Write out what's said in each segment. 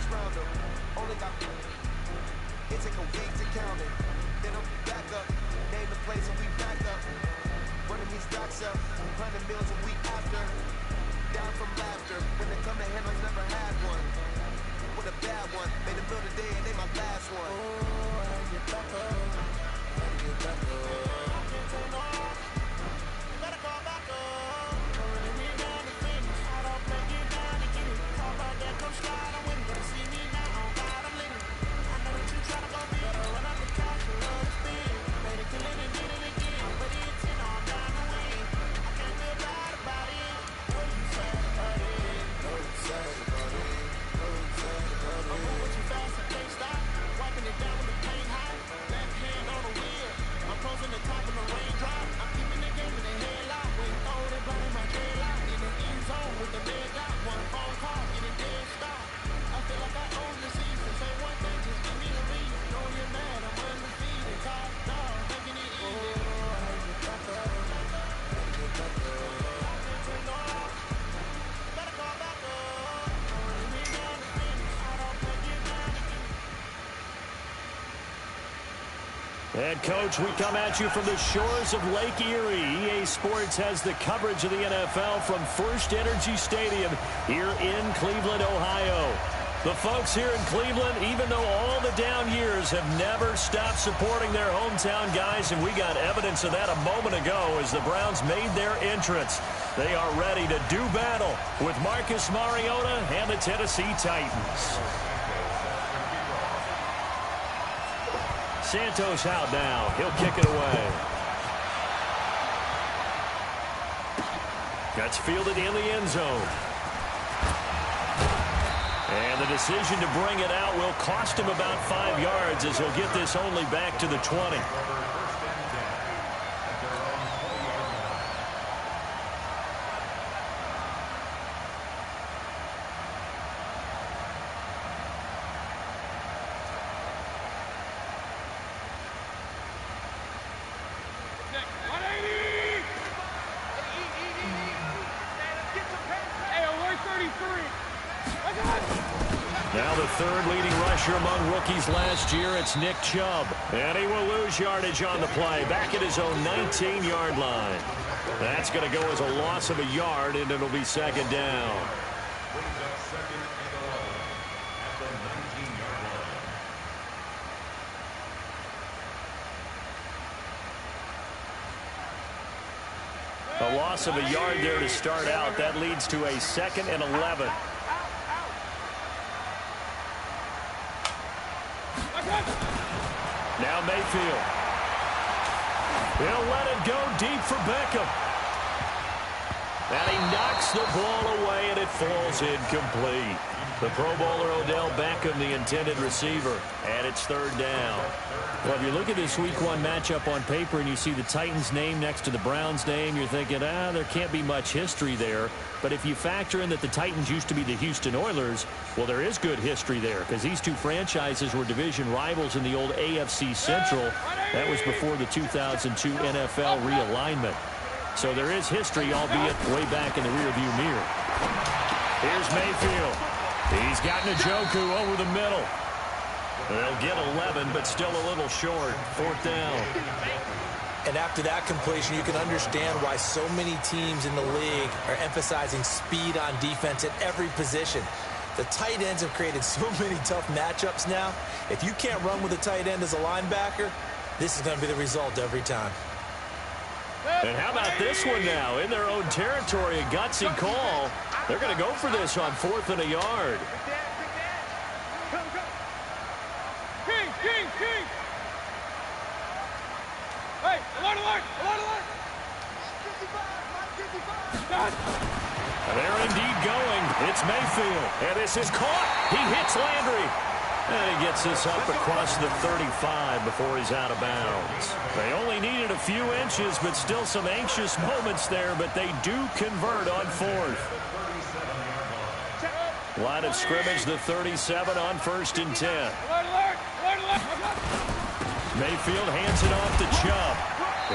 first rounder. Only got it take a week to count it. Then I'm back up. Name the place and we back up. Running these stocks up. 100 meals a week after. Down from laughter. When they come to handles, never had one. With a bad one. Made a meal today and they my last one. Oh, I get back up. I get back up. You better call back up. Running me down the finish. I don't break it down to get it. Talk about that, come slide. I'm with it. Gonna see me now. Oh God, I'm living. I know that you tryna go big. Better run up the cash and love the spin. Made a killing and did it again. But it's in on down the win. I can't feel bad about it. No, you sad about it. No, you sad about it. No, you sad about it. I'm moving too fast, I can't stop. Wiping it down with the paint hot. Left hand on the wheel. I'm closing the top in the raindrop. I'm keeping the game in the headlock. When you throw it, blowing my dreadlock. In the end zone with the leg out. One phone call, get a dead stop. I feel like I own the season. Say one thing, just give me the reason. Know you're mad, I'm undefeated. Top dog, making it easy. Oh, I get back up. I get back up. Better call back up. Running me down the finish. I don't break it down to get it. And, Coach, we come at you from the shores of Lake Erie. EA Sports has the coverage of the NFL from First Energy Stadium here in Cleveland, Ohio. The folks here in Cleveland, even though all the down years, have never stopped supporting their hometown guys, and we got evidence of that a moment ago as the Browns made their entrance. They are ready to do battle with Marcus Mariota and the Tennessee Titans. Santos out now. He'll kick it away. That's fielded in the end zone. And the decision to bring it out will cost him about 5 yards as he'll get this only back to the 20. Now the third leading rusher among rookies last year, it's Nick Chubb. And he will lose yardage on the play, back at his own 19-yard line. That's going to go as a loss of a yard, and it'll be second down. A loss of a yard there to start out. That leads to a 2nd and 11. Now Mayfield. He'll let it go deep for Beckham. And he knocks the ball away, and it falls incomplete. The Pro Bowler Odell Beckham, the intended receiver, and it's third down. Well, if you look at this Week 1 matchup on paper and you see the Titans name next to the Browns name, you're thinking, there can't be much history there. But if you factor in that the Titans used to be the Houston Oilers, well, there is good history there because these two franchises were division rivals in the old AFC Central. That was before the 2002 NFL realignment. So there is history, albeit way back in the rearview mirror. Here's Mayfield. He's got Njoku over the middle. They'll get 11, but still a little short. Fourth down. And after that completion, you can understand why so many teams in the league are emphasizing speed on defense at every position. The tight ends have created so many tough matchups now. If you can't run with a tight end as a linebacker, this is going to be the result every time. And how about this one now? In their own territory, a gutsy call. They're going to go for this on 4th and a yard. Hey, alert! They're indeed going. It's Mayfield. And this is caught. He hits Landry. And he gets this up across the 35 before he's out of bounds. They only needed a few inches, but still some anxious moments there, but they do convert on 4th. Line of scrimmage, the 37 on 1st and 10. Mayfield hands it off to Chubb.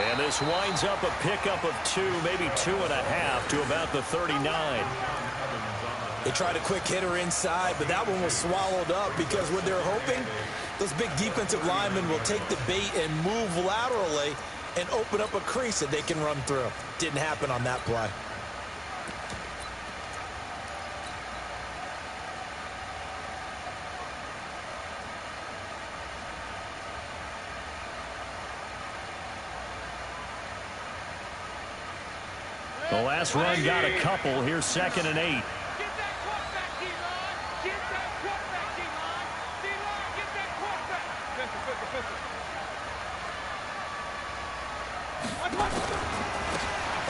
And this winds up a pickup of 2, maybe 2.5 to about the 39. They tried a quick hitter inside, but that one was swallowed up because what they're hoping, those big defensive linemen will take the bait and move laterally and open up a crease that they can run through. Didn't happen on that play. The last run got a couple. Here's 2nd and 8. Get that quarterback, D-line. Get that quarterback, D-line. D-line, get that quarterback.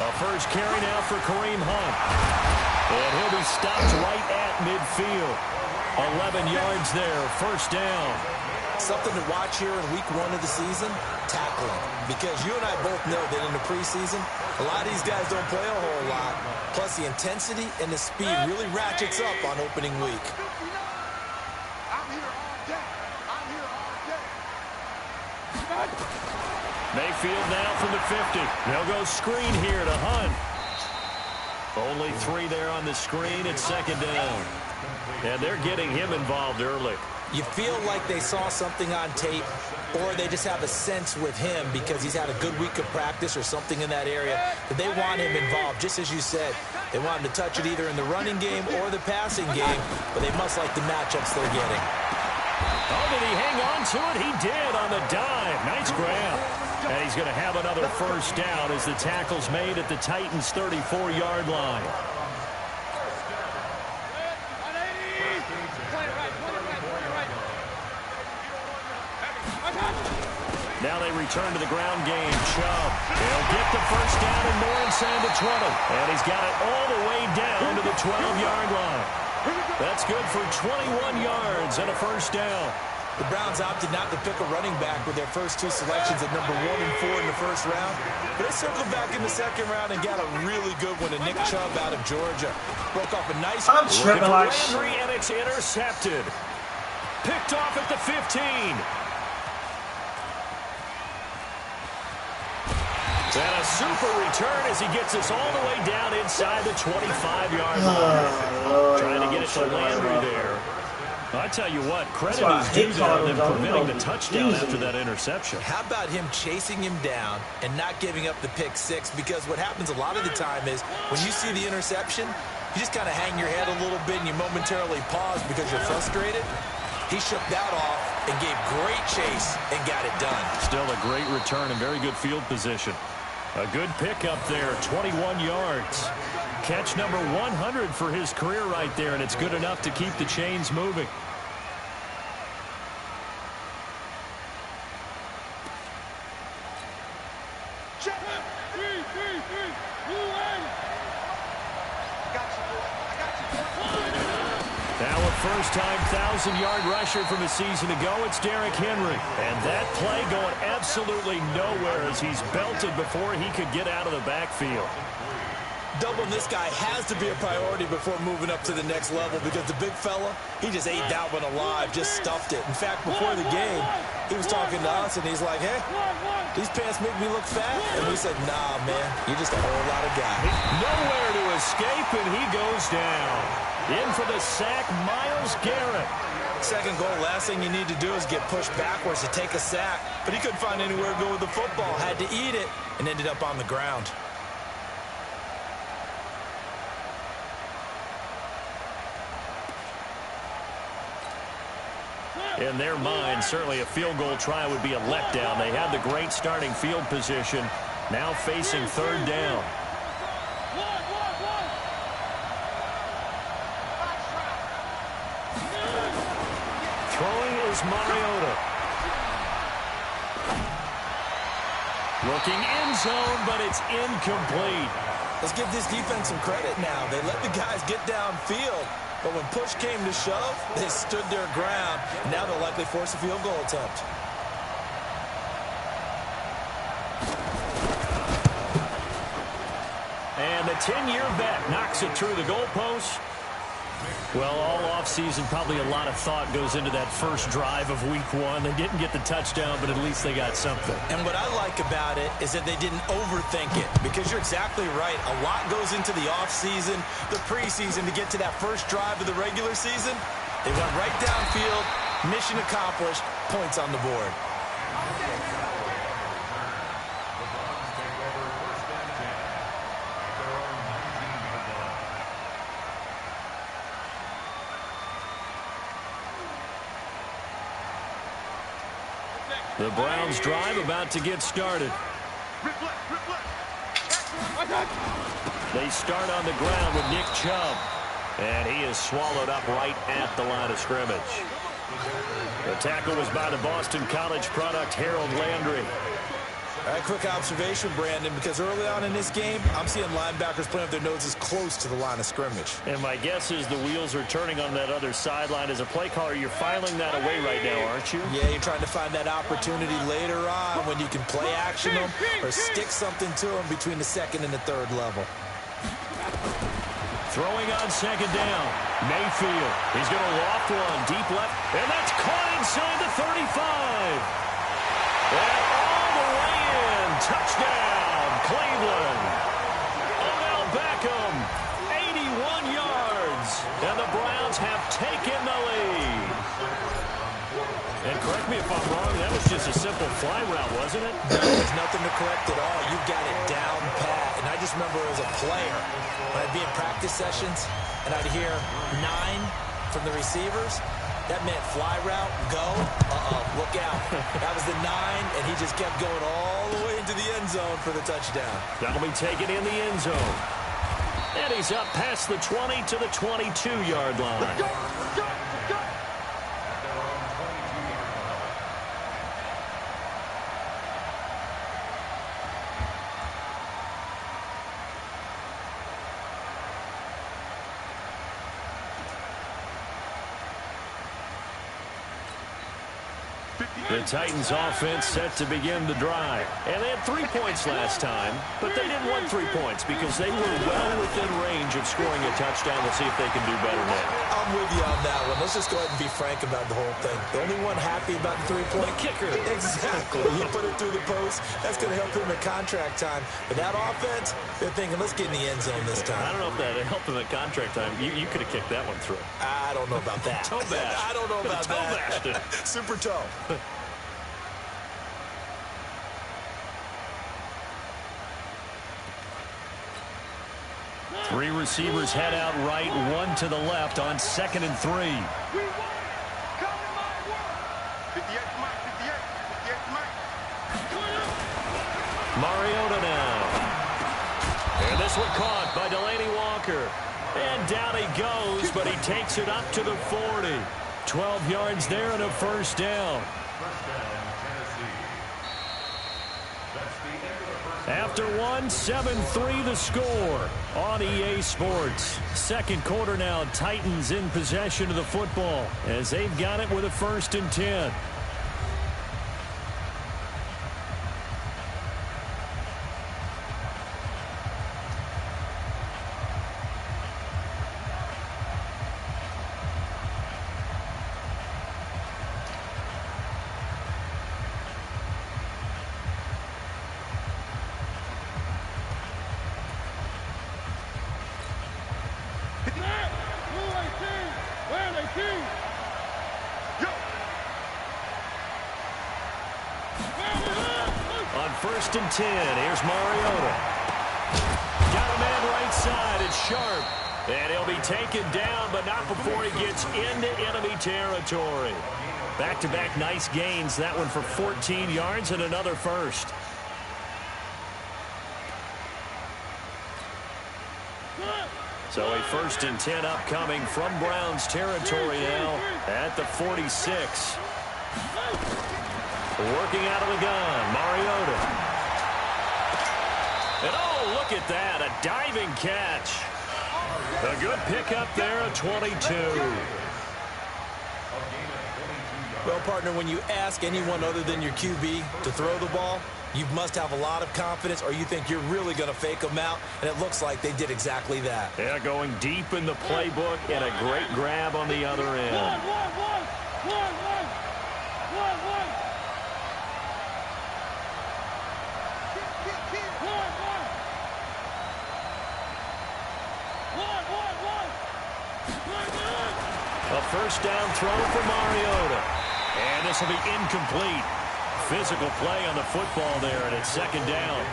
A first carry now for Kareem Hunt. And he'll be stopped right at midfield. 11 yards there, first down. Something to watch here in week 1 of the season, tackling. Because you and I both know that in the preseason, a lot of these guys don't play a whole lot. Plus, the intensity and the speed really ratchets up on opening week. I'm here all day. I'm here all day. Mayfield now from the 50. They'll go screen here to Hunt. Only 3 there on the screen. It's 2nd down. And they're getting him involved early. You feel like they saw something on tape, or they just have a sense with him because he's had a good week of practice or something in that area that they want him involved. Just as you said, they want him to touch it either in the running game or the passing game, but they must like the matchups they're getting. Oh, did he hang on to it? He did on the dive. Nice grab. And he's going to have another first down as the tackle's made at the Titans' 34-yard line. Now they return to the ground game. Chubb. He'll get the first down and more inside the 20. And he's got it all the way down to the 12-yard line. That's good for 21 yards and a first down. The Browns opted not to pick a running back with their first 2 selections at number 1 and 4 in the first round. But they circled back in the 2nd round and got a really good one to Nick Chubb out of Georgia. Broke off a nice... Landry, and it's intercepted. Picked off at the 15. And a super return as he gets us all the way down inside the 25-yard line. Trying to get it to Landry there. I tell you what, credit is due there than preventing the touchdown after that interception. How about him chasing him down and not giving up the pick 6? Because what happens a lot of the time is when you see the interception, you just kind of hang your head a little bit and you momentarily pause because you're frustrated. He shook that off and gave great chase and got it done. Still a great return and very good field position. A good pickup there, 21 yards. Catch number 100 for his career right there, and it's good enough to keep the chains moving. Now a first-time 1,000-yard rusher from a season ago, it's Derrick Henry. And that play going absolutely nowhere as he's belted before he could get out of the backfield. Doubling this guy has to be a priority before moving up to the next level because the big fella, he just ate that one alive, just stuffed it. In fact, before the game, he was talking to us, and he's like, hey, these pants make me look fat. And we said, nah, man, you're just a whole lot of guy. Nowhere to escape, and he goes down. In for the sack, Myles Garrett. Second goal, last thing you need to do is get pushed backwards to take a sack. But he couldn't find anywhere to go with the football, had to eat it, and ended up on the ground. In their mind, certainly a field goal try would be a letdown. They had the great starting field position, now facing 3rd down. Throwing is Mariota. Looking end zone, but it's incomplete. Let's give this defense some credit now. They let the guys get downfield. But when push came to shove, they stood their ground. Now they'll likely force a field goal attempt. And the 10-year vet knocks it through the goalpost. Well, all offseason, probably a lot of thought goes into that first drive of week 1. They didn't get the touchdown, but at least they got something. And what I like about it is that they didn't overthink it, because you're exactly right. A lot goes into the offseason, the preseason, to get to that first drive of the regular season. They went right downfield, mission accomplished, points on the board. The Browns drive about to get started. They start on the ground with Nick Chubb. And he is swallowed up right at the line of scrimmage. The tackle was by the Boston College product, Harold Landry. All right, quick observation, Brandon, because early on in this game, I'm seeing linebackers playing with their noses close to the line of scrimmage. And my guess is the wheels are turning on that other sideline. As a play caller, you're filing that away right now, aren't you? Yeah, you're trying to find that opportunity later on when you can play action them or stick something to them between the second and the third level. Throwing on second down. Mayfield. He's going to loft one deep left. And that's caught inside the 35. And all the way in. Touchdown, Cleveland. Odell Beckham, 81 yards. And the Browns have taken the lead. And correct me if I'm wrong, that was just a simple fly route, wasn't it? No, there's nothing to correct at all. You got it down pat. And I just remember as a player, when I'd be in practice sessions and I'd hear 9 from the receivers, that meant fly route, go, look out. That was the 9, and he just kept going all the way into the end zone for the touchdown. That'll be taken in the end zone. And he's up past the 20 to the 22-yard line. Let's go, let's go, let's go. The Titans offense set to begin the drive. And they had 3 points last time, but they didn't want 3 points because they were well within range of scoring a touchdown. We'll see if they can do better now. I'm with you on that one. Let's just go ahead and be frank about the whole thing. The only one happy about the 3-point kicker. Exactly. He put it through the post. That's going to help him at contract time. But that offense, they're thinking, let's get in the end zone this time. I don't know if that helped him at contract time. You could have kicked that one through. I don't know about that. Toe bash. I don't know about toe that. bashed it. Super toe. Three receivers head out right, one to the left on 2nd and 3. We won it. Come to my world. 58 Mike, 58 Mike. Mariota now. And this one caught by Delaney Walker. And down he goes, but he takes it up to the 40. 12 yards there and a first down. After one, 7-3 the score on EA Sports. Second quarter now, Titans in possession of the football as they've got it with a 1st and 10. On 1st and 10, here's Mariota. Got a man right side, it's Sharp. And he'll be taken down, but not before he gets into enemy territory. Back-to-back nice gains, that one for 14 yards and another first. So a 1st and 10 upcoming from Browns territory now at the 46. Working out of the gun, Mariota. And oh, look at that, a diving catch. A good pickup there, a 22. Well, partner, when you ask anyone other than your QB to throw the ball, You must have a lot of confidence, or you think you're really going to fake them out, and it looks like they did exactly that. Yeah, going deep in the playbook and a great grab on the other end. A first down throw for Mariota. And this will be incomplete. Physical play on the football there, and it's second down.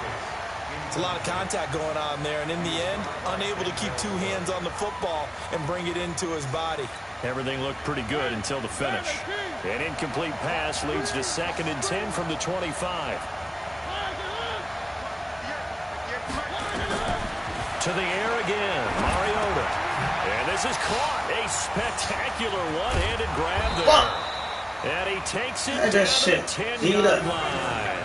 It's a lot of contact going on there, and in the end, unable to keep two hands on the football and bring it into his body. Everything looked pretty good until the finish. An incomplete pass leads to 2nd and 10 from the 25. To the air again, Mariota. And this is caught. A spectacular one-handed grab there. And he takes it down to the 10-yard line.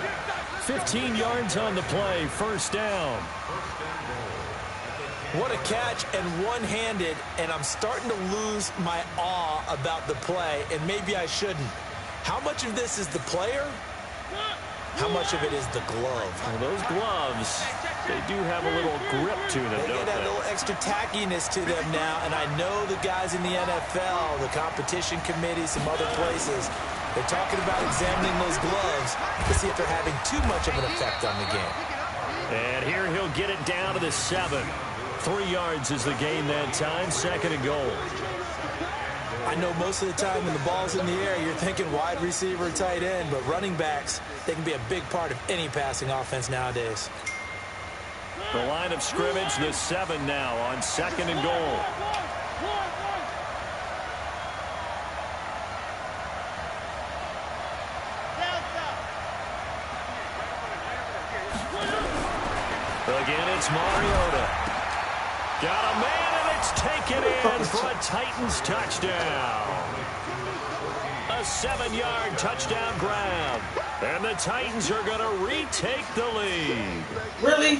15 yards on the play, first down. What a catch, and one-handed, and I'm starting to lose my awe about the play, and maybe I shouldn't. How much of this is the player? How much of it is the glove? Well, those gloves, they do have a little grip to them, They get that little extra tackiness to them now, and I know the guys in the NFL, the competition committee, some other places, they're talking about examining those gloves to see if they're having too much of an effect on the game. And here he'll get it down to the 7. 3 yards is the gain that time, 2nd and goal. I know most of the time when the ball's in the air, you're thinking wide receiver, tight end, but running backs, they can be a big part of any passing offense nowadays. The line of scrimmage, the 7 now on 2nd and goal. Again, it's Mariota. Got a man, and it's taken in for a Titans touchdown. A 7-yard touchdown grab. And the Titans are going to retake the lead. Really?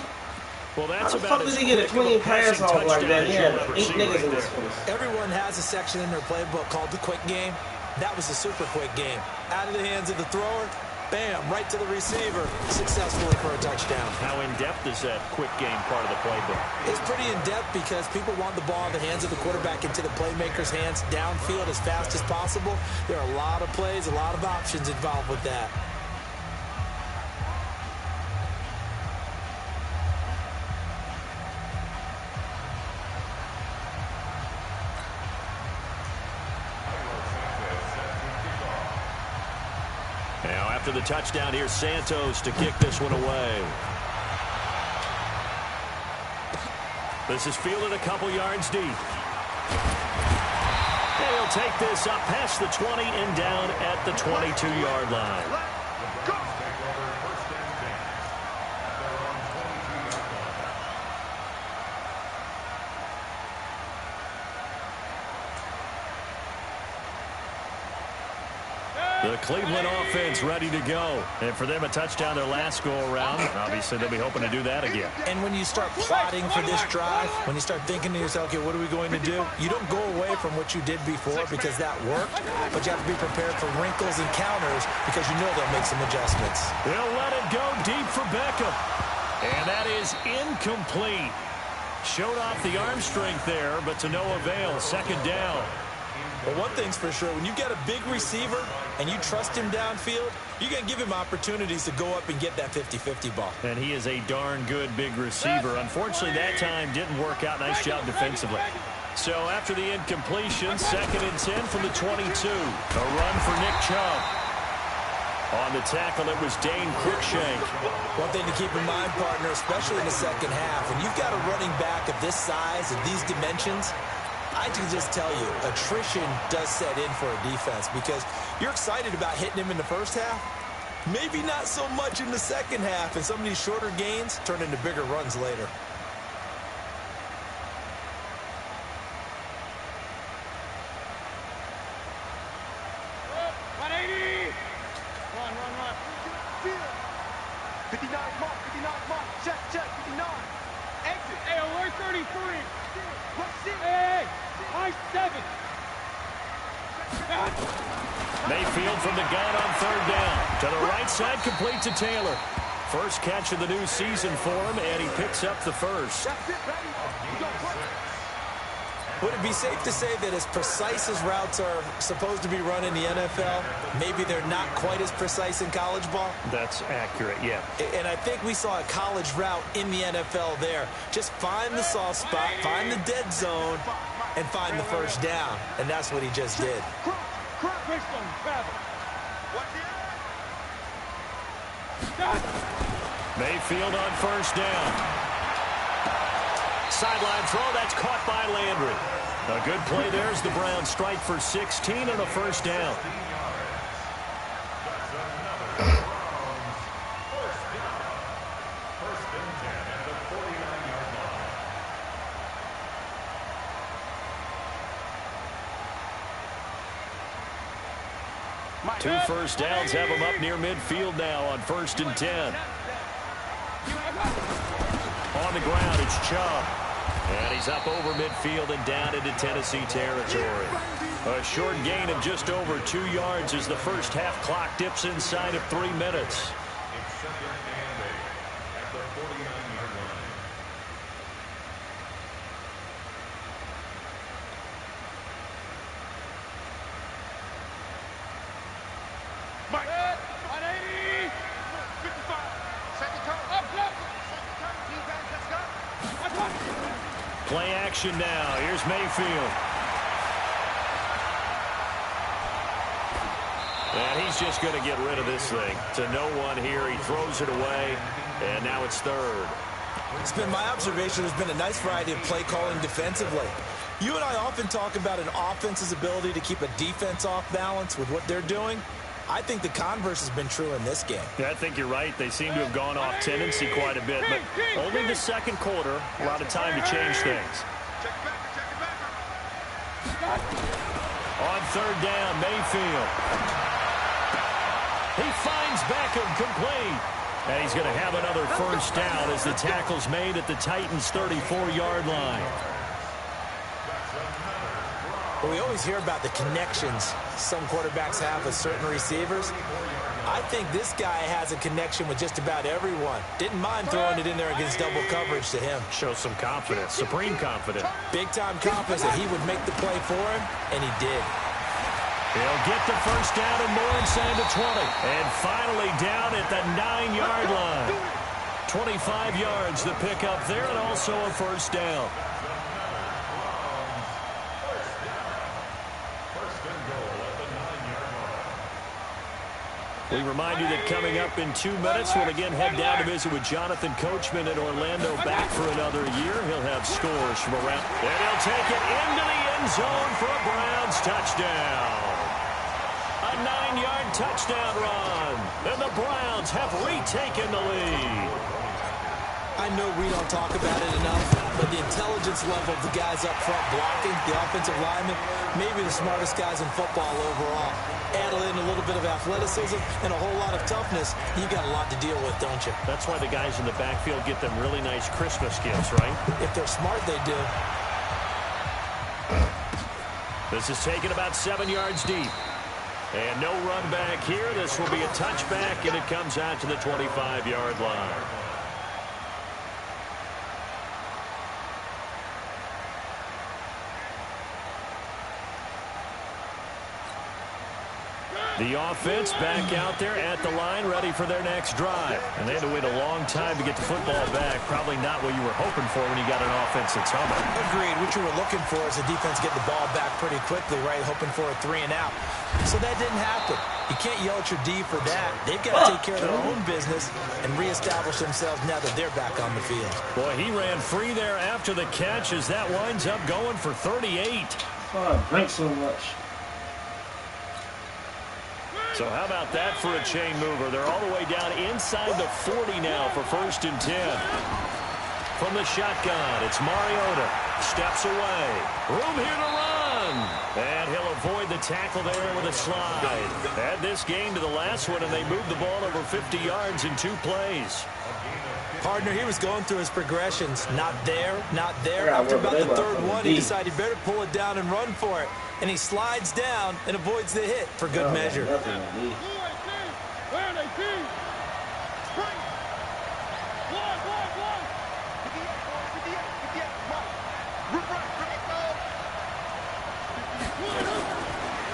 Well, that's how the about fuck did he get a clean pass off like that? He had 8 niggas in this place. Everyone has a section in their playbook called the quick game. That was a super quick game. Out of the hands of the thrower, bam, right to the receiver, successfully for a touchdown. How in-depth is that quick game part of the playbook? It's pretty in-depth because people want the ball in the hands of the quarterback into the playmaker's hands downfield as fast as possible. There are a lot of plays, a lot of options involved with that. Now, after the touchdown, here's Santos to kick this one away. This is fielded a couple yards deep. And he'll take this up past the 20 and down at the 22-yard line. The Cleveland offense ready to go. And for them, a touchdown their last go-around. Obviously, they'll be hoping to do that again. And when you start plotting for this drive, when you start thinking to yourself, okay, what are we going to do? You don't go away from what you did before because that worked, but you have to be prepared for wrinkles and counters because you know they'll make some adjustments. They'll let it go deep for Beckham. And that is incomplete. Showed off the arm strength there, but to no avail. Second down. But one thing's for sure, when you got a big receiver and you trust him downfield, you're going to give him opportunities to go up and get that 50-50 ball. And he is a darn good big receiver. Unfortunately, that time didn't work out. Nice job defensively. So after the incompletion, 2nd and 10 from the 22. A run for Nick Chubb. On the tackle, it was Dane Cruikshank. One thing to keep in mind, partner, especially in the second half, when you've got a running back of this size and these dimensions, I can just tell you, attrition does set in for a defense because you're excited about hitting him in the first half. Maybe not so much in the second half, and some of these shorter gains turn into bigger runs later. Run. 59 mark, check, 59. Exit. Hey, alert 33. Hey, high 7. Mayfield from the gun on 3rd down. To the right side, complete to Taylor. First catch of the new season for him, and he picks up the first. Would it be safe to say that as precise as routes are supposed to be run in the NFL, maybe they're not quite as precise in college ball? That's accurate, yeah. And I think we saw a college route in the NFL there. Just find the soft spot, find the dead zone, and find the first down. And that's what he just did. Mayfield on first down. Sideline throw, that's caught by Landry. A good play there as the Browns strike for 16 and a first down. Two first downs have him up near midfield now on 1st and 10. On the ground, it's Chubb. And he's up over midfield and down into Tennessee territory. A short gain of just over 2 yards as the first half clock dips inside of 3 minutes. Play action now. Here's Mayfield. And he's just going to get rid of this thing. To no one here. He throws it away. And now it's third. It's been my observation there's been a nice variety of play calling defensively. You and I often talk about an offense's ability to keep a defense off balance with what they're doing. I think the converse has been true in this game. Yeah, I think you're right. They seem to have gone off tendency quite a bit, but only the second quarter, a lot of time to change things. On third down, Mayfield. He finds Beckham complete. And he's going to have another first down as the tackle's made at the Titans' 34-yard line. Well, we always hear about the connections some quarterbacks have with certain receivers. I think this guy has a connection with just about everyone. Didn't mind throwing it in there against double coverage to him. Shows some confidence, supreme confidence. Big-time confidence that he would make the play for him, and he did. He'll get the first down and more inside the 20. And finally down at the 9-yard line. 25 yards the pick up there, and also a first down. We remind you that coming up in 2 minutes, we'll again head down to visit with Jonathan Coachman in Orlando, back for another year. He'll have scores from around, and he'll take it into the end zone for a Browns touchdown. A 9-yard touchdown run, and the Browns have retaken the lead. I know we don't talk about it enough, but the intelligence level of the guys up front blocking, the offensive linemen, maybe the smartest guys in football overall. Add in a little bit of athleticism and a whole lot of toughness, you got a lot to deal with, don't you? That's why the guys in the backfield get them really nice Christmas gifts, right? If they're smart, they do. This is taken about 7 yards deep. And no run back here. This will be a touchback, and it comes out to the 25-yard line. The offense back out there at the line, ready for their next drive. And they had to wait a long time to get the football back. Probably not what you were hoping for when you got an offense that's humming. Agreed. What you were looking for is the defense get the ball back pretty quickly, right? Hoping for a 3 and out. So that didn't happen. You can't yell at your D for that. They've got to take care of their own business and reestablish themselves now that they're back on the field. Boy, he ran free there after the catch as that winds up going for 38. Oh, drink so much. So how about that for a chain mover? They're all the way down inside the 40 now for 1st and 10. From the shotgun, it's Mariota. Steps away. Room here to run. And he'll avoid the tackle there with a slide. Add this game to the last one, and they moved the ball over 50 yards in 2 plays. Partner, he was going through his progressions. Not there, not there. After about the 3rd one, he decided he better pull it down and run for it. And he slides down and avoids the hit for good measure.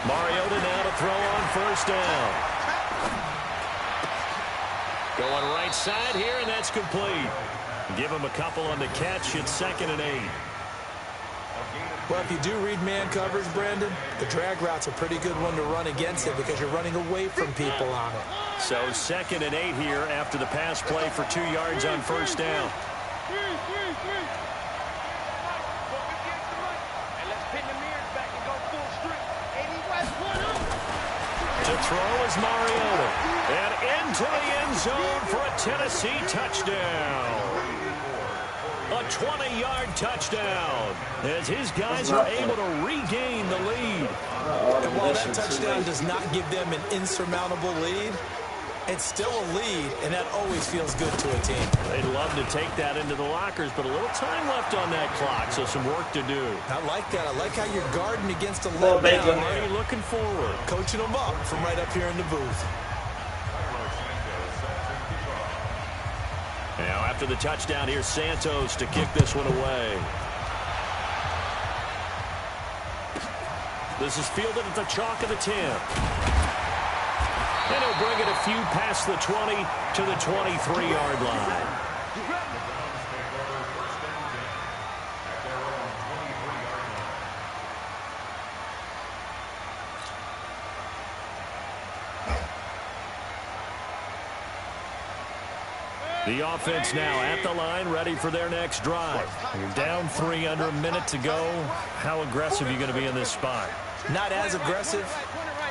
Mariota now to throw on first down. Going right side here, and that's complete. Give him a couple on the catch. It's 2nd and 8. Well, if you do read man coverage, Brandon, the drag route's a pretty good one to run against it because you're running away from people on it. So 2nd and 8 here after the pass play for 2 yards on first down. To throw is Mariota. And into the end zone for a Tennessee touchdown. A 20-yard touchdown as his guys are able to regain the lead. And while that touchdown does not give them an insurmountable lead, it's still a lead, and that always feels good to a team. They'd love to take that into the lockers, but a little time left on that clock, so some work to do. I like that. I like how you're guarding against a letdown. Already looking forward. Coaching them up from right up here in the booth. Now, after the touchdown, here's Santos to kick this one away. This is fielded at the chalk of the 10. And he'll bring it a few past the 20 to the 23-yard line. The offense now at the line, ready for their next drive. You're down 3 under a minute to go. How aggressive are you going to be in this spot? Not as aggressive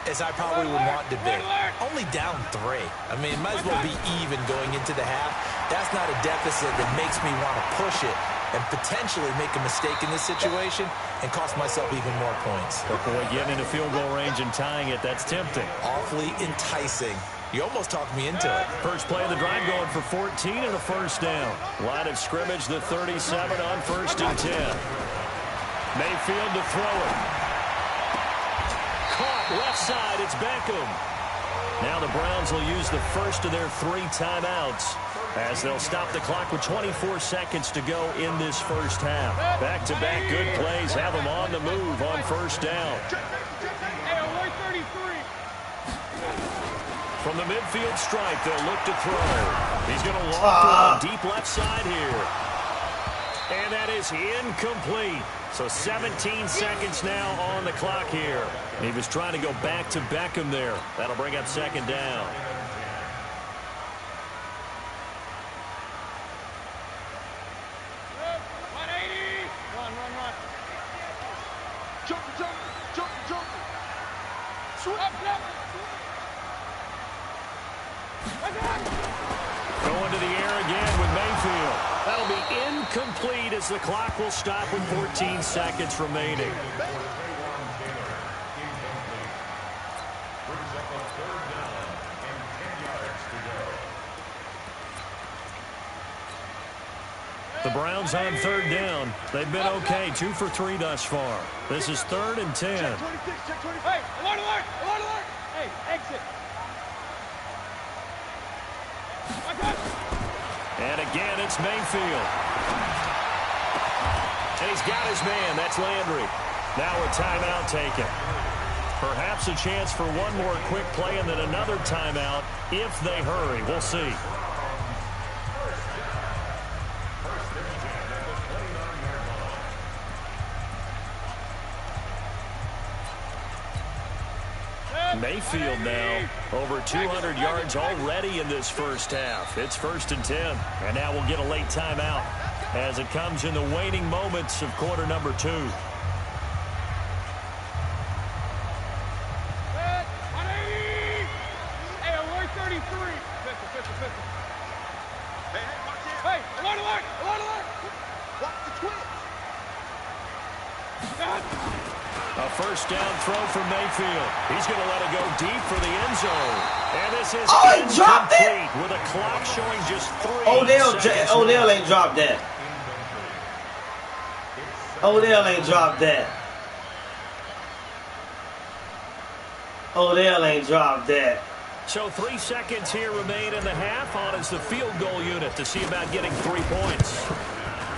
as I probably would want to be. Only down 3. I mean, might as well be even going into the half. That's not a deficit that makes me want to push it and potentially make a mistake in this situation and cost myself even more points. But boy, getting into field goal range and tying it, that's tempting. Awfully enticing. You almost talked me into it. First play of the drive going for 14 and a first down. Line of scrimmage, the 37 on 1st and 10. Mayfield to throw it. Caught left side, it's Beckham. Now the Browns will use the first of their 3 timeouts as they'll stop the clock with 24 seconds to go in this first half. Back-to-back good plays have them on the move on first down. From the midfield stripe, they'll look to throw. He's going to loft it on deep left side here. And that is incomplete. So 17 seconds now on the clock here. He was trying to go back to Beckham there. That'll bring up 2nd down. Going to the air again with Mayfield. That'll be incomplete as the clock will stop with 14 seconds remaining. The Browns on 3rd down. They've been okay, 2 for 3 thus far. This is 3rd and 10. Check 26, check 26. Hey, alert, alert, alert, alert. Hey, exit. And again, it's Mayfield. And he's got his man. That's Landry. Now a timeout taken. Perhaps a chance for one more quick play and then another timeout if they hurry. We'll see. Mayfield now over 200 yards already in this first half. It's 1st and 10. And now we'll get a late timeout as it comes in the waning moments of quarter number 2. Hey, alert 33. 50. Hey, alert, alert, alert, alert. Watch the twist. A first down throw from Mayfield. He's going to let it go deep for the end zone. And this is incomplete with a clock showing just 3 seconds. Odell ain't dropped that. Odell ain't dropped that. Odell ain't dropped that. So 3 seconds here remain in the half. On is the field goal unit to see about getting 3 points.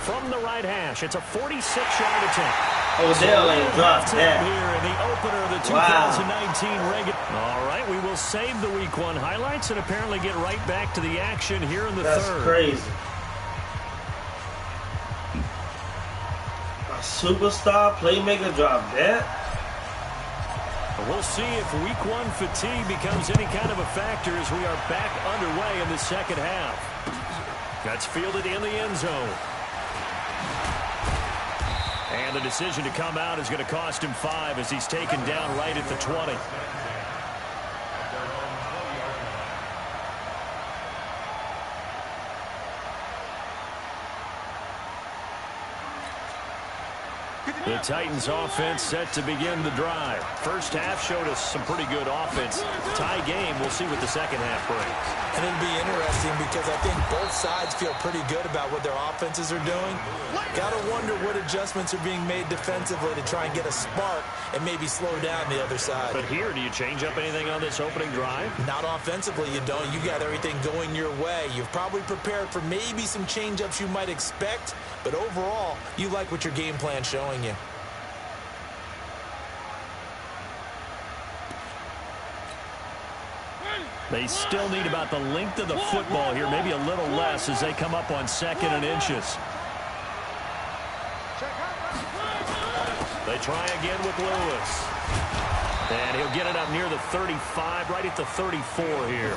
From the right hash, it's a 46-yard attempt. Odell ain't dropped that. Here in the opener of the 2019 regular. All right, we will save the Week 1 highlights and apparently get right back to the action here in the third. That's crazy. A superstar playmaker dropped that. We'll see if Week 1 fatigue becomes any kind of a factor as we are back underway in the second half. That's fielded in the end zone. And the decision to come out is going to cost him 5 as he's taken down right at the 20. The Titans offense set to begin the drive. First half showed us some pretty good offense. Tie game, we'll see what the second half brings. And it'll be interesting because I think both sides feel pretty good about what their offenses are doing. Got to wonder what adjustments are being made defensively to try and get a spark and maybe slow down the other side. But here, do you change up anything on this opening drive? Not offensively, you don't. You got everything going your way. You've probably prepared for maybe some change-ups you might expect, but overall, you like what your game plan's showing you. They still need about the length of the football here, maybe a little less as they come up on 2nd and inches. They try again with Lewis. And he'll get it up near the 35, right at the 34 here.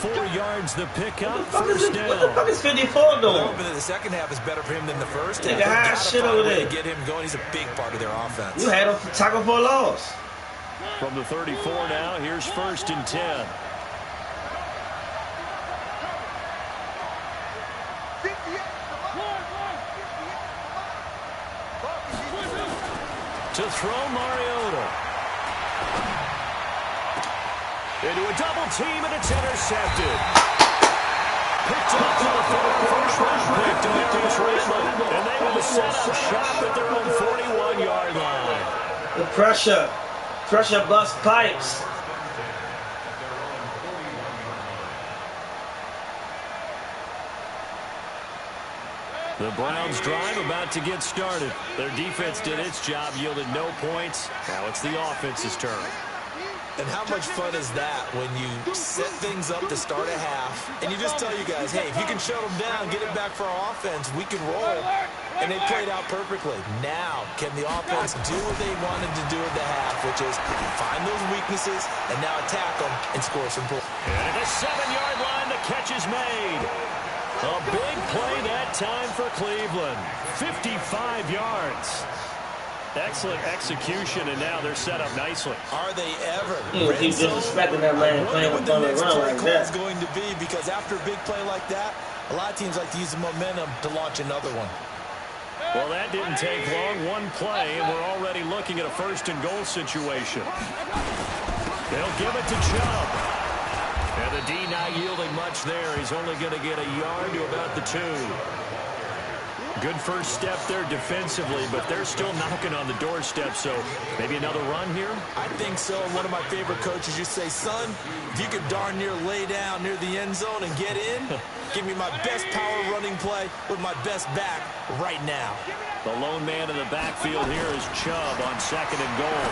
4 yards the pickup, first down. What the fuck is 54 doing? Hoping that the second half is better for him than the first half. Nigga, high shit over there. To get him going. He's a big part of their offense. You had him tackle for a loss. From the 34 now, here's 1st and 10. To throw Mariota. Into a double team, and it's intercepted. Picked up to the first-round pick to Darius Randall. And they will set up shop at their own 41-yard line. The pressure bust pipes. The Browns drive about to get started. Their defense did its job, yielded no points. Now it's the offense's turn. And how much fun is that when you set things up to start a half and you just tell you guys, hey, if you can shut them down, get it back for our offense, we can roll. And they played out perfectly. Now, can the offense do what they wanted to do at the half, which is find those weaknesses and now attack them and score some points. And at the 7-yard line, the catch is made. A big play that time for Cleveland. 55 yards. Excellent execution, and now they're set up nicely. Are they ever? Keep disrespecting that man playing with the next play call is going to be, because after a big play like that, a lot of teams like to use the momentum to launch another one. Well, that didn't take long. One play, and we're already looking at a 1st and goal situation. They'll give it to Chubb. And the D not yielding much there. He's only going to get a yard to about the 2. Good first step there defensively, but they're still knocking on the doorstep, so maybe another run here? I think so. One of my favorite coaches used to say, son, if you could darn near lay down near the end zone and get in, give me my best power running play with my best back right now. The lone man in the backfield here is Chubb on 2nd and goal.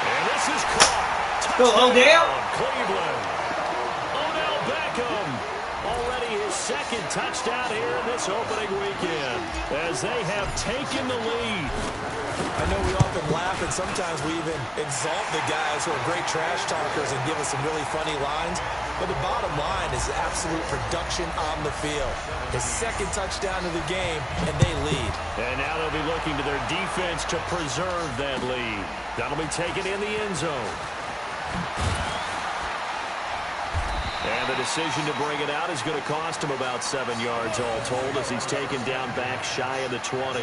And this is caught. Go, Odell. Cleveland. Odell Beckham. Already his 2nd touchdown here in this opening weekend as they have taken the lead. I know we often laugh and sometimes we even exalt the guys who are great trash talkers and give us some really funny lines. But the bottom line is absolute production on the field. His 2nd touchdown of the game, and they lead. And now they'll be looking to their defense to preserve that lead. That'll be taken in the end zone. And the decision to bring it out is going to cost him about 7 yards all told as he's taken down back shy of the 20.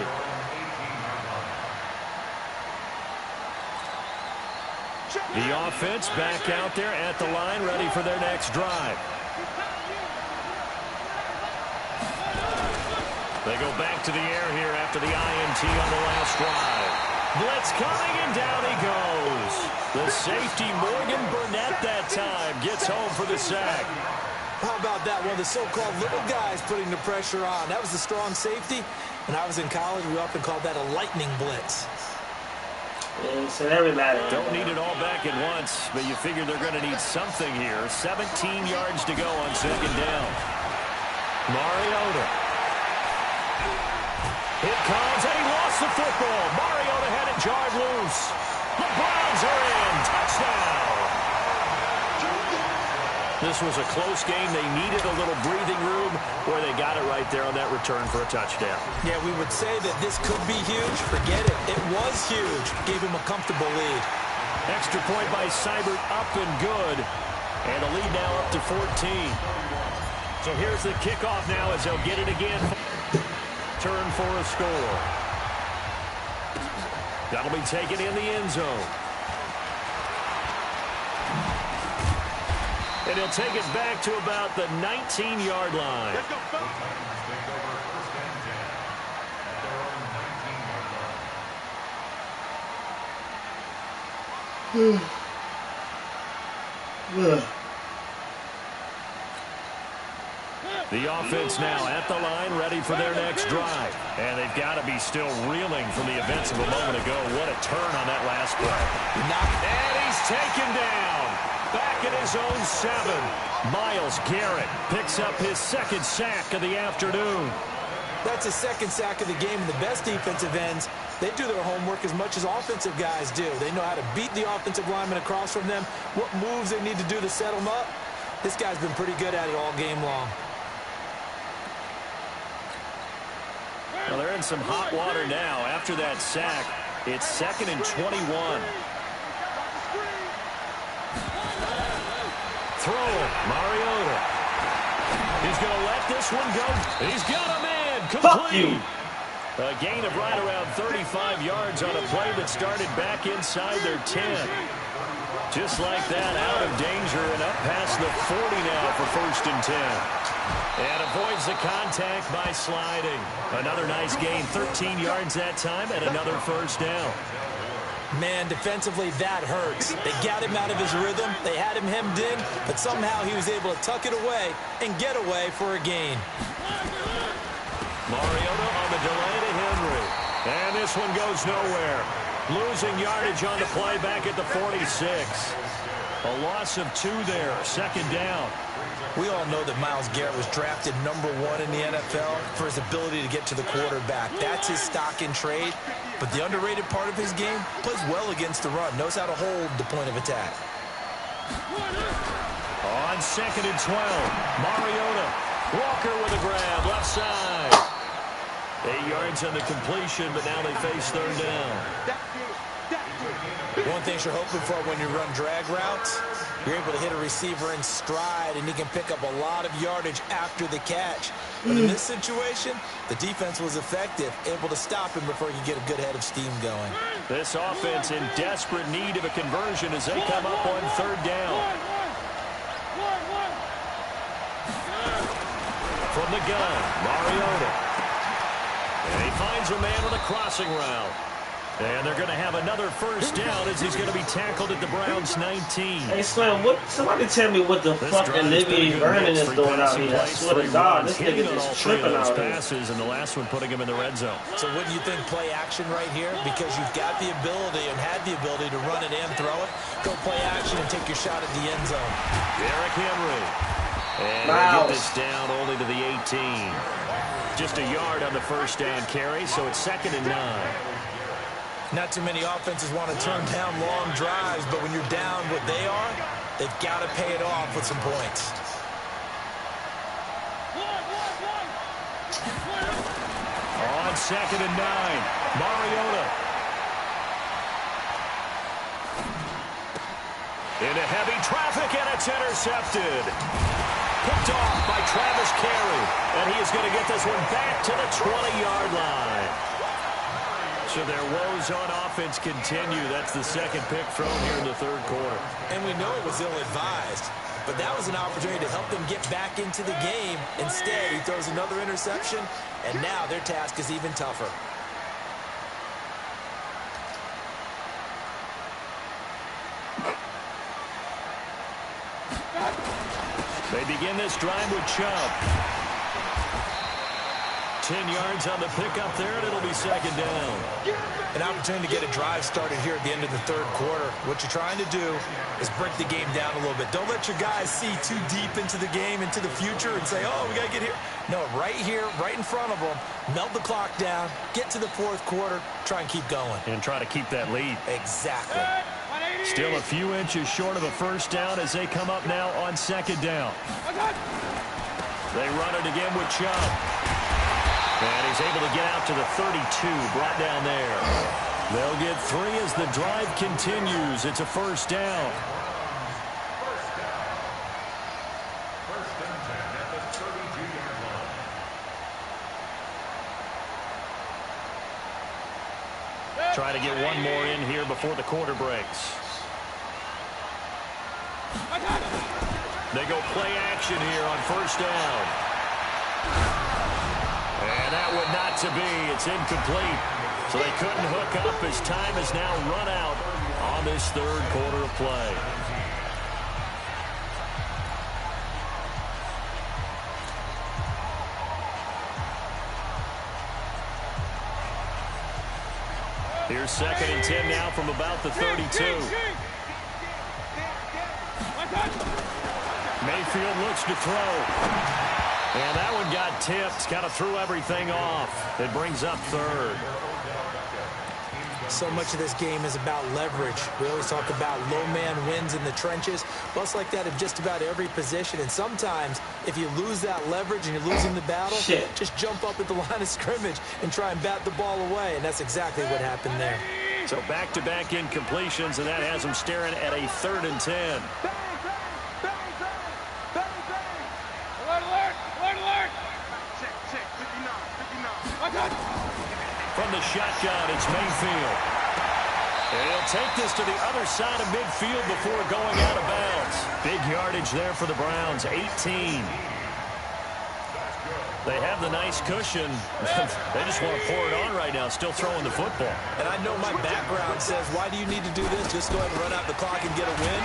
The offense back out there at the line, ready for their next drive. They go back to the air here after the INT on the last drive. Blitz coming, and down he goes. The safety, Morgan Burnett, that time gets home for the sack. How about that? One of the so-called little guys putting the pressure on. That was the strong safety. When I was in college, we often called that a lightning blitz. Yeah, so everybody. Don't need it all back at once, but you figure they're going to need something here. 17 yards to go on second down. Mariota. It comes, and he lost the football. Mariota had it jarred loose. The Browns are in. Touchdown. This was a close game. They needed a little breathing room, where they got it right there on that return for a touchdown. Yeah, we would say that this could be huge. Forget it. It was huge. Gave him a comfortable lead. Extra point by Seibert, up and good. And the lead now up to 14. So here's the kickoff now as they'll get it again. Turn for a score. That'll be taken in the end zone. And he'll take it back to about the 19-yard line. Let's go, The offense now at the line, ready for their next drive. And they've got to be still reeling from the events of a moment ago. What a turn on that last play. And he's taken down. Back in his own 7. Myles Garrett picks up his second sack of the afternoon. That's his second sack of the game. And the best defensive ends, they do their homework as much as offensive guys do. They know how to beat the offensive lineman across from them, what moves they need to do to set them up. This guy's been pretty good at it all game long. Well, they're in some hot water now. After that sack, it's 2nd and 21. Throw it, Mariota. He's going to let this one go. He's got a man complete. A gain of right around 35 yards on a play that started back inside their 10. Just like that, out of danger and up past the 40 now for 1st and 10. And avoids the contact by sliding. Another nice gain, 13 yards that time, and another first down. Man, defensively, that hurts. They got him out of his rhythm. They had him hemmed in, but somehow he was able to tuck it away and get away for a gain. Mariota on the delay to Henry. And this one goes nowhere. Losing yardage on the play back at the 46. A loss of 2 there, 2nd down. We all know that Myles Garrett was drafted #1 in the NFL for his ability to get to the quarterback. That's his stock in trade. But the underrated part of his game, plays well against the run, knows how to hold the point of attack. On 2nd and 12, Mariota. Walker with a grab, left side. 8 yards on the completion, but now they face 3rd down. One thing you're hoping for when you run drag routes, you're able to hit a receiver in stride, and he can pick up a lot of yardage after the catch. But in this situation, the defense was effective, able to stop him before he could get a good head of steam going. This offense in desperate need of a conversion as they come up on 3rd down. From the gun, Mariota. And he finds a man with a crossing route. And they're going to have another first down as he's going to be tackled at the Browns' 19. Hey, Slim, somebody tell me what the fuck Olivia Vernon is doing out here. I swear to God, this nigga just tripping out here. Passes, and the last one putting him in the red zone. So wouldn't you think play action right here? Because you've got the ability and had the ability to run it and throw it. Go play action and take your shot at the end zone. Derrick Henry. And they get this down only to the 18. Just a yard on the first down carry, so it's 2nd and 9. Not too many offenses want to turn down long drives, but when you're down what they are, they've got to pay it off with some points. On 2nd and 9, Mariota. Into heavy traffic, and it's intercepted. Picked off by Travis Carey, and he is going to get this one back to the 20-yard line. So their woes on offense continue. That's the second pick thrown here in the 3rd quarter. And we know it was ill-advised, but that was an opportunity to help them get back into the game. Instead, he throws another interception, and now their task is even tougher. They begin this drive with Chubb. 10 yards on the pickup there, and it'll be second down. An opportunity to get a drive started here at the end of the third quarter. What you're trying to do is break the game down a little bit. Don't let your guys see too deep into the game, into the future, and say, oh, we got to get here. No, right here, right in front of them, melt the clock down, get to the fourth quarter, try and keep going. And try to keep that lead. Exactly. Still a few inches short of a first down as they come up now on second down. They run it again with Chubb. And he's able to get out to the 32, brought down there. They'll get 3 as the drive continues. It's a first down. Try to get one more in here before the quarter breaks. They go play action here on first down. And that would not to be. It's incomplete. So they couldn't hook up as time has now run out on this third quarter of play. Here's second and 10 now from about the 32. Mayfield looks to throw. And that one got tipped, kind of threw everything off. It brings up third. So much of this game is about leverage. We always talk about low man wins in the trenches. Bust like that in just about every position. And sometimes, if you lose that leverage and you're losing the battle, just jump up at the line of scrimmage and try and bat the ball away. And that's exactly what happened there. So back-to-back incompletions, and that has them staring at a 3rd and 10. From the shotgun, it's Mayfield. And he'll take this to the other side of midfield before going out of bounds. Big yardage there for the Browns, 18. They have the nice cushion. They just want to pour it on right now, still throwing the football. And I know my background says, why do you need to do this? Just go ahead and run out the clock and get a win.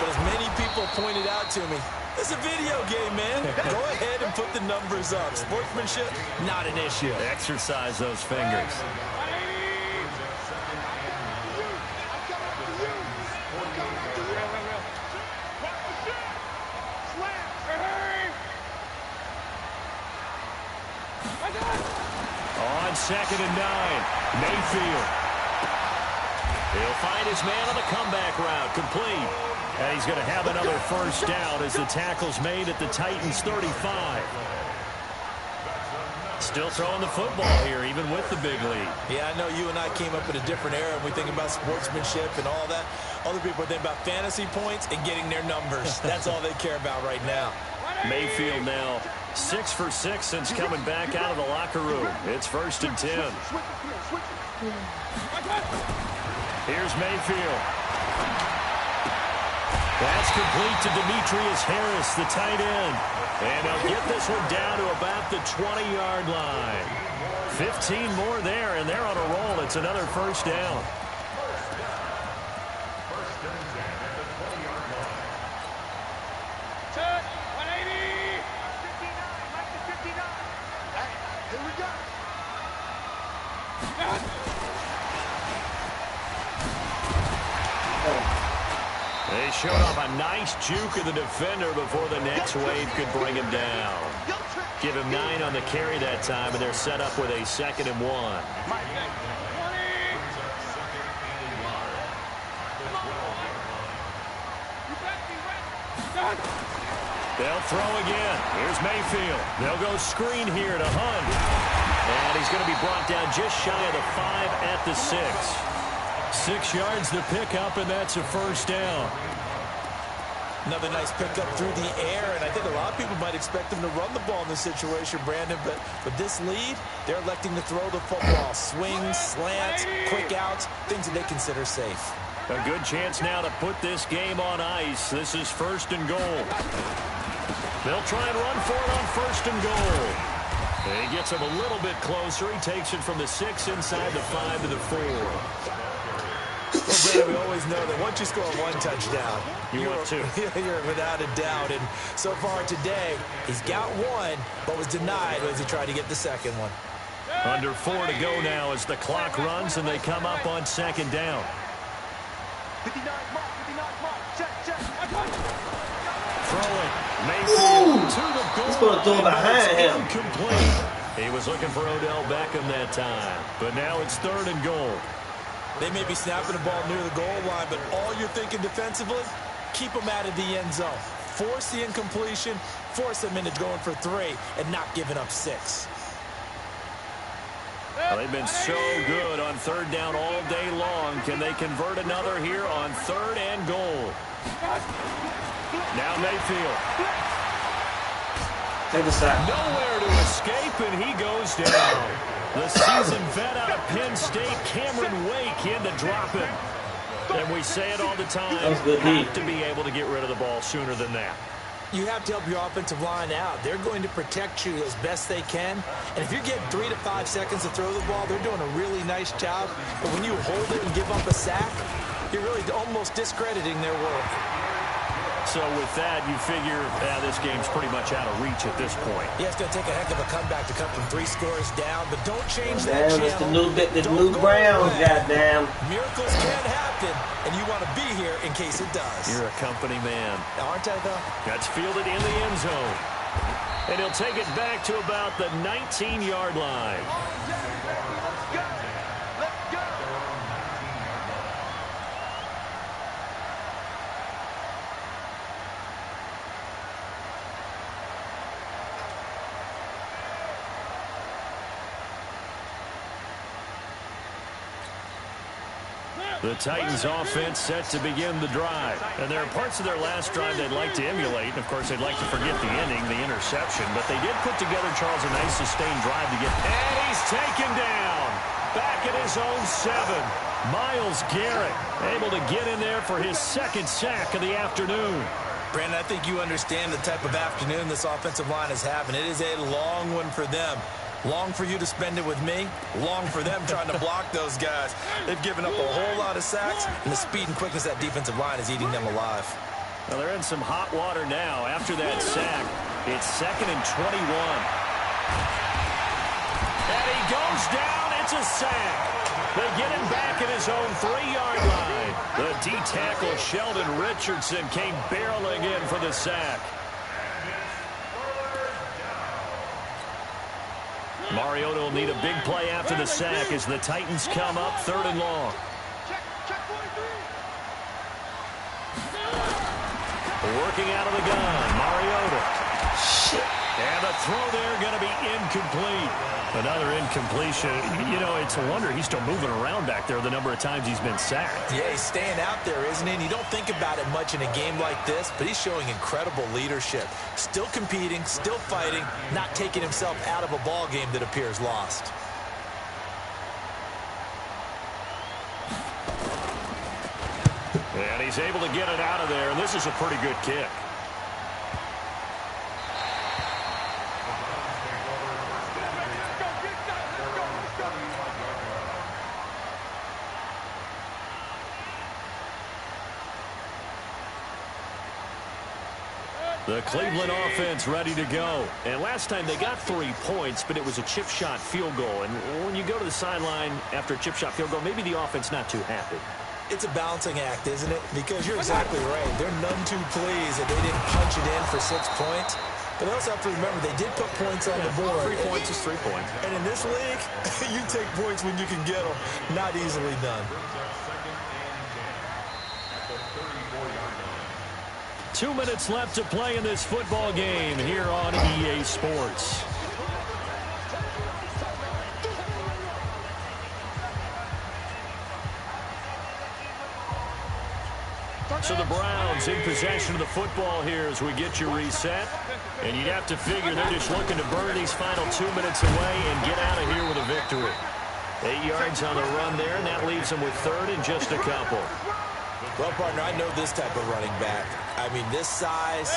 But as many people pointed out to me, it's a video game, man. Go ahead and put the numbers up. Sportsmanship, not an issue. Exercise those fingers. On 2nd and 9, Mayfield. He'll find his man on the comeback route, complete. And he's going to have another first down as the tackle's made at the Titans' 35. Still throwing the football here, even with the big lead. Yeah, I know you and I came up in a different era, and we think about sportsmanship and all that. Other people think about fantasy points and getting their numbers. That's all they care about right now. Mayfield now 6 for 6 since coming back out of the locker room. It's 1st and 10. Here's Mayfield. That's complete to Demetrius Harris, the tight end. And they'll get this one down to about the 20-yard line. 15 more there, and they're on a roll. It's another first down. They showed off a nice juke of the defender before the next wave could bring him down. Give him 9 on the carry that time, and they're set up with a 2nd and 1. They'll throw again. Here's Mayfield. They'll go screen here to Hunt. And he's going to be brought down just shy of the 5 at the 6. 6 yards to pick up, and that's a first down. Another nice pickup through the air, and I think a lot of people might expect them to run the ball in this situation, Brandon, but with this lead, they're electing to throw the football. Swings, slants, quick outs, things that they consider safe. A good chance now to put this game on ice. This is 1st and goal. They'll try and run for it on 1st and goal. He gets him a little bit closer. He takes it from the 6 inside the 5 to the 4. Well, Brandon, we always know that once you score one touchdown, you're two. You're without a doubt. And so far today, he's got one, but was denied as he tried to get the second one. Under 4 to go now as the clock runs and they come up on second down. 59 mark, 59 mark. Check. Throw it. Mayfield to the goal. He's going to throw it behind him. Incomplete. He was looking for Odell Beckham that time. But now it's 3rd and goal. They may be snapping the ball near the goal line, but all you're thinking defensively, keep them out of the end zone. Force the incompletion, force them into going for 3, and not giving up 6. Well, they've been so good on 3rd down all day long. Can they convert another here on 3rd and goal? Now Mayfield. Take the sack. Nowhere to escape, and he goes down. The seasoned vet out of Penn State, Cameron Wake, in to drop him. And we say it all the time, have to be able to get rid of the ball sooner than that. You have to help your offensive line out. They're going to protect you as best they can. And if you're getting 3 to 5 seconds to throw the ball, they're doing a really nice job. But when you hold it and give up a sack, you're really almost discrediting their work. So with that, you figure this game's pretty much out of reach at this point. Yeah, it's going to take a heck of a comeback to come from 3 scores down, but don't change that channel. It's the new Browns, goddamn. Miracles can happen, and you want to be here in case it does. You're a company man. Aren't I, though? That's fielded in the end zone. And he'll take it back to about the 19-yard line. The Titans offense set to begin the drive. And there are parts of their last drive they'd like to emulate. And, of course, they'd like to forget the ending, the interception. But they did put together, Charles, a nice sustained drive to get. And he's taken down. Back at his own 7. Myles Garrett able to get in there for his 2nd sack of the afternoon. Brandon, I think you understand the type of afternoon this offensive line is having. It is a long one for them. Long for you to spend it with me. Long for them trying to block those guys. They've given up a whole lot of sacks, and the speed and quickness of that defensive line is eating them alive. Well, they're in some hot water now after that sack. It's 2nd and 21. And he goes down. It's a sack. They get him back at his own 3-yard line. The D-tackle, Sheldon Richardson, came barreling in for the sack. Mariota will need a big play after the sack as the Titans come up 3rd and long. Working out of the gun, Mariota. And the throw there going to be incomplete. Another incompletion. You know, it's a wonder he's still moving around back there the number of times he's been sacked. Yeah, he's staying out there, isn't he? And you don't think about it much in a game like this, but he's showing incredible leadership. Still competing, still fighting, not taking himself out of a ball game that appears lost. And he's able to get it out of there, and this is a pretty good kick. The Cleveland offense ready to go. And last time they got 3 points, but it was a chip shot field goal. And when you go to the sideline after a chip shot field goal, maybe the offense not too happy. It's a balancing act, isn't it? Because you're exactly right. They're none too pleased that they didn't punch it in for 6 points. But they also have to remember they did put points on the board. 3 points is 3 points. And in this league, you take points when you can get them. Not easily done. 2 minutes left to play in this football game here on EA Sports. So the Browns in possession of the football here as we get you reset. And you'd have to figure they're just looking to burn these final 2 minutes away and get out of here with a victory. 8 yards on the run there, and that leaves them with 3rd and just a couple. Well, partner, I know this type of running back. I mean, this size,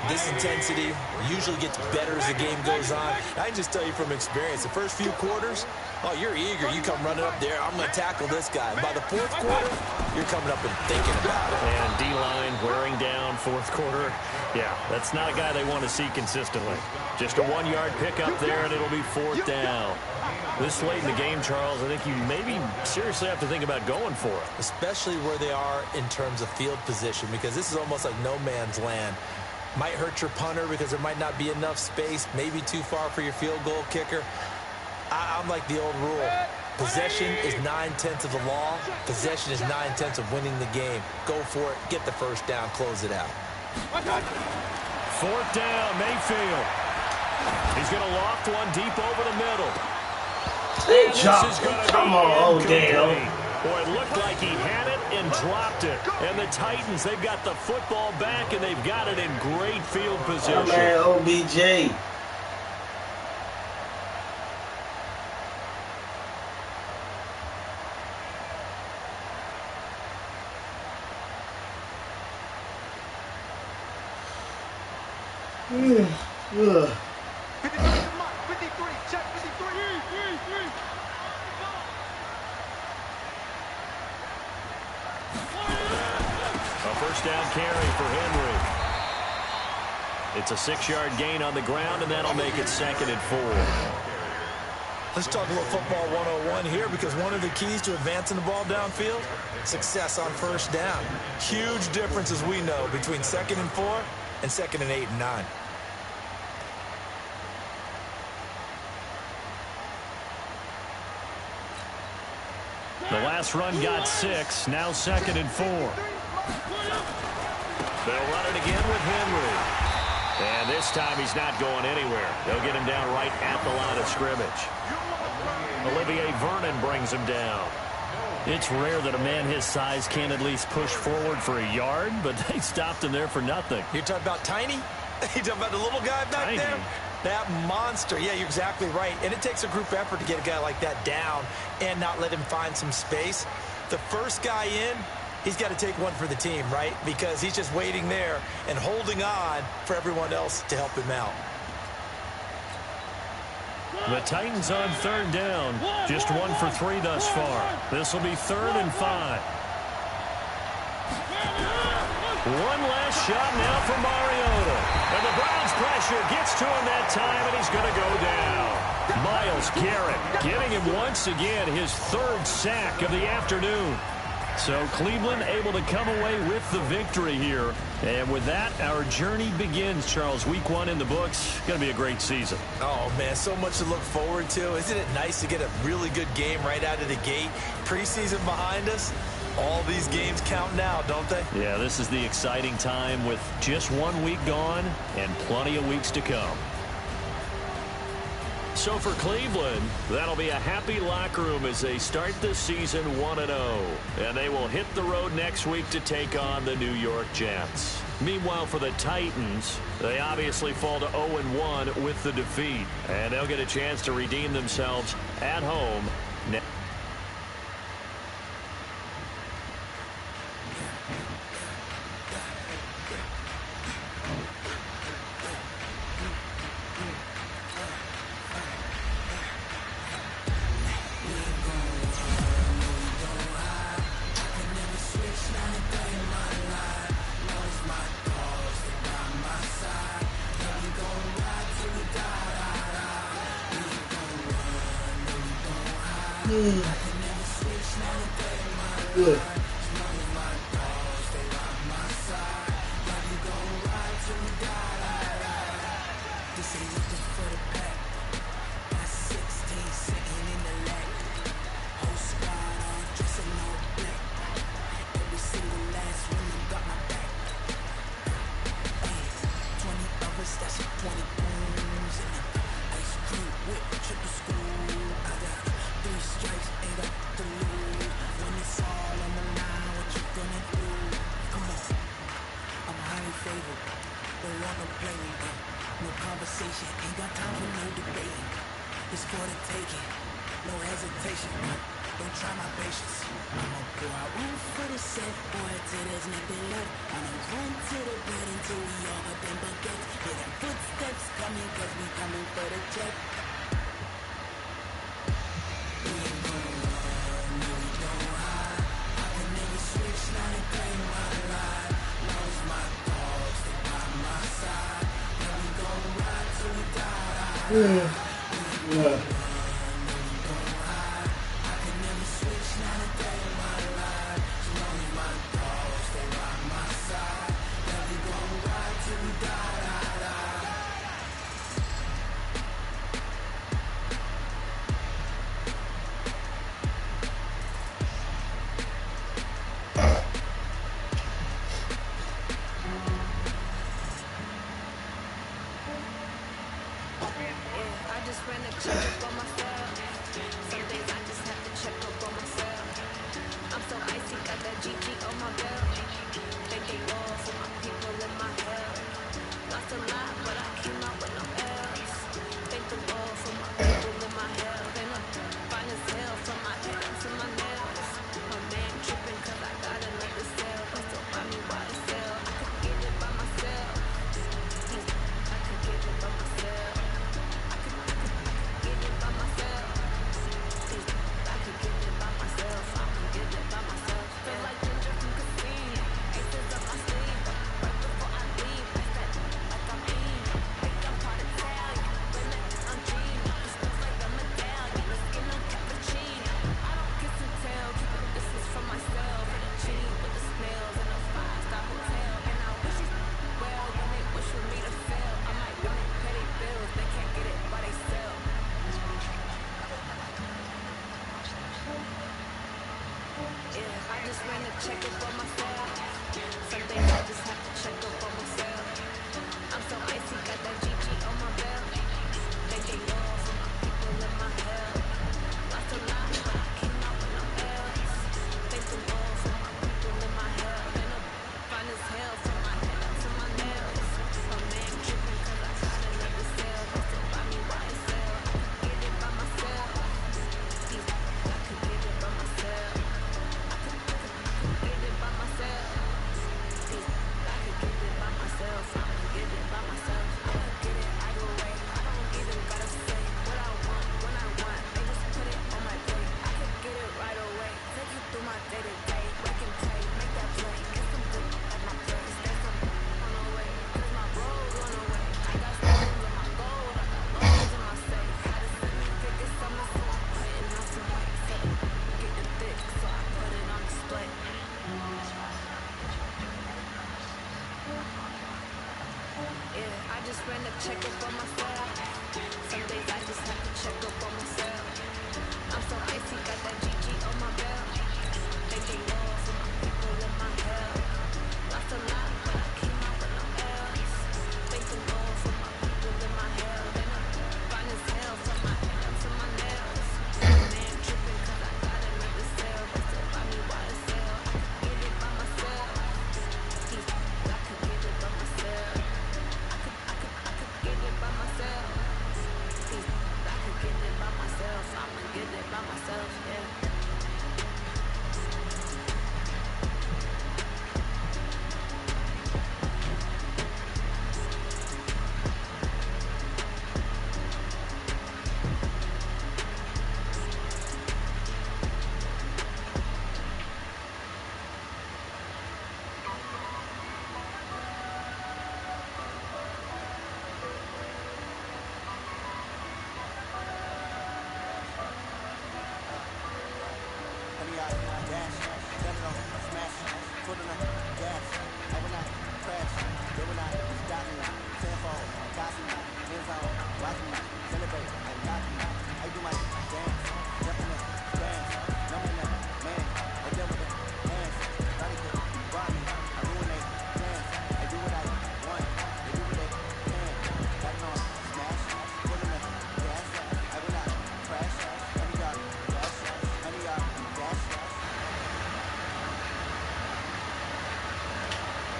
this intensity usually gets better as the game goes on. I can just tell you from experience, the first few quarters, Oh, you're eager. You come running up there. I'm going to tackle this guy. By the fourth quarter, you're coming up and thinking about it. And D-line wearing down fourth quarter. Yeah, that's not a guy they want to see consistently. Just a 1-yard pickup there, and it'll be fourth down. This late in the game, Charles, I think you maybe seriously have to think about going for it. Especially where they are in terms of field position, because this is almost like no man's land. Might hurt your punter because there might not be enough space, maybe too far for your field goal kicker. I'm like the old rule. Possession is 9/10 of the law. Possession is 9/10 of winning the game. Go for it. Get the first down. Close it out. Fourth down, Mayfield. He's going to loft one deep over the middle. Hey, come on, Odell. Boy, it looked like he had it and dropped it. And the Titans, they've got the football back, and they've got it in great field position. Oh, man, OBJ. Ugh. 53, check 53. A first down carry for Henry. It's a 6-yard gain on the ground, and that'll make it 2nd and 4. Let's talk a little football 101 here, because one of the keys to advancing the ball downfield, success on first down. Huge difference, as we know, between 2nd and 4 and 2nd and 8 and 9. The last run got 6, now 2nd and 4. They'll run it again with Henry. And this time he's not going anywhere. They'll get him down right at the line of scrimmage. Olivier Vernon brings him down. It's rare that a man his size can at least push forward for a yard, but they stopped him there for nothing. You're talking about Tiny? You're talking about the little guy back there? That monster. Yeah, you're exactly right. And it takes a group effort to get a guy like that down and not let him find some space. The first guy in, he's got to take one for the team, right? Because he's just waiting there and holding on for everyone else to help him out. The Titans on 3rd down. Just 1 for 3 thus far. This will be 3rd and 5. One last shot now for Mariota. And the Browns pressure gets to him that time, and he's going to go down. Myles Garrett getting him once again his 3rd sack of the afternoon. So Cleveland able to come away with the victory here. And with that, our journey begins, Charles. Week 1 in the books. Going to be a great season. Oh, man, so much to look forward to. Isn't it nice to get a really good game right out of the gate? Preseason behind us. All these games count now, don't they? Yeah, this is the exciting time with just 1 week gone and plenty of weeks to come. So for Cleveland, that'll be a happy locker room as they start the season 1-0. And they will hit the road next week to take on the New York Jets. Meanwhile, for the Titans, they obviously fall to 0-1 with the defeat. And they'll get a chance to redeem themselves at home. Good. Yeah.